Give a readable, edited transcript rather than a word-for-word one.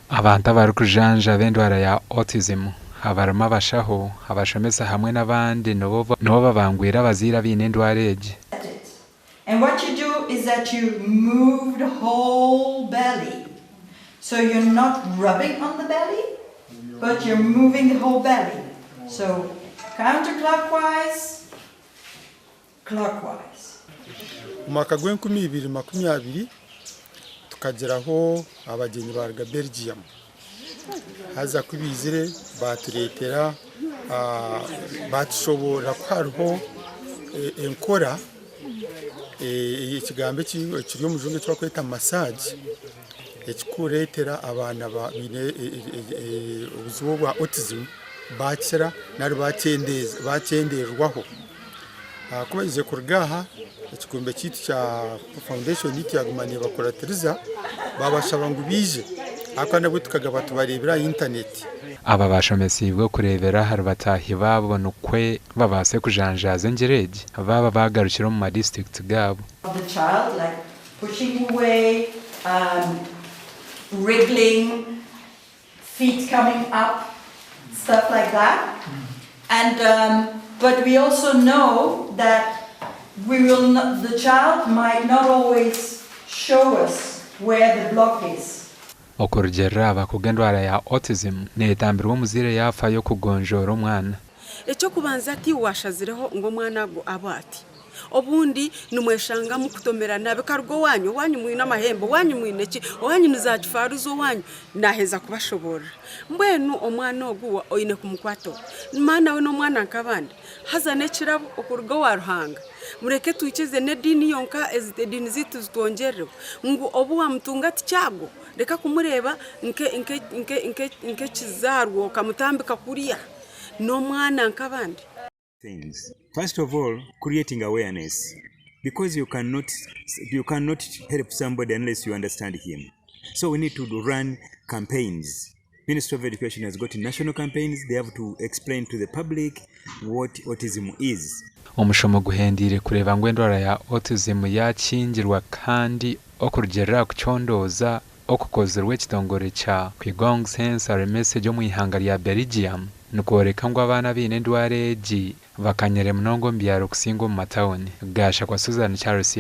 Abantu abari kujanja b'endwara ya autism abarimo abashaho abashomesa hamwe n'abandi nobo babangwire abazira bine endwara egi. And what you do is that you move the whole belly. So you're not rubbing on the belly, but you're moving the whole belly. So counterclockwise, clockwise. Umwaka gw'2020 tukageraho abagenyi ba Belgium haza kubizire baturetera batushobora kwariho enkora ikigambo kiri mu jumbe twakweta massage ekikuretera abana bine ubuzibu bwa autism bakira nari bacenderwaho kuba ize kurgaha ikikombe cyitwa cya foundation yagumanye bakoratiriza babashaba ngo bije akana butikaga batubarebera internet. Aba bashomesi bwo kurebera hari batahi babo nukwe babase kujanjaza engereje baba bagarukira mu district gabo. The child like pushing away, wriggling, feet coming up, stuff like that. And but we also know that the child might not always show us where the block is. Okurugera Abakugu endwara ya autism netambirwa muzire yafa yo kugonjora umwana. Ecyo kubanza ati washazireho ngo mwana go abati. Obundi numweshanga mukutomerana bekarwo wanyu mwina mahembo wanyu mwineki wanyu nizakifaruzo wanyu naheza kubashobora mbwenu omwana oguwa oyine kumukwato mana we no mwana nkabandi hazane kirabo okurgo waruhanga mureke tuikize ne dini yonka ezite dini zitu zitwongerero ngo obuwa mtunga ticyago reka kumureba nke kizarwo kamutambika kuriya no mwana nkabandi. Things. First of all, creating awareness, because you cannot help somebody unless you understand him. So we need to run campaigns. Ministry of Education has got national campaigns. They have to explain to the public what autism is. Omushomo guhendire kureba ngo endwara ya autism yakingirwa kandi okurugera kucyondoza okukozerwe kitongore cha kwigong sensory message yo mu ihanga rya Belgium nukoreka ngo abana bine endwara egi bakanyere mnongo mbyaro kusingo mu matawuni gasha kwa Susan Charles.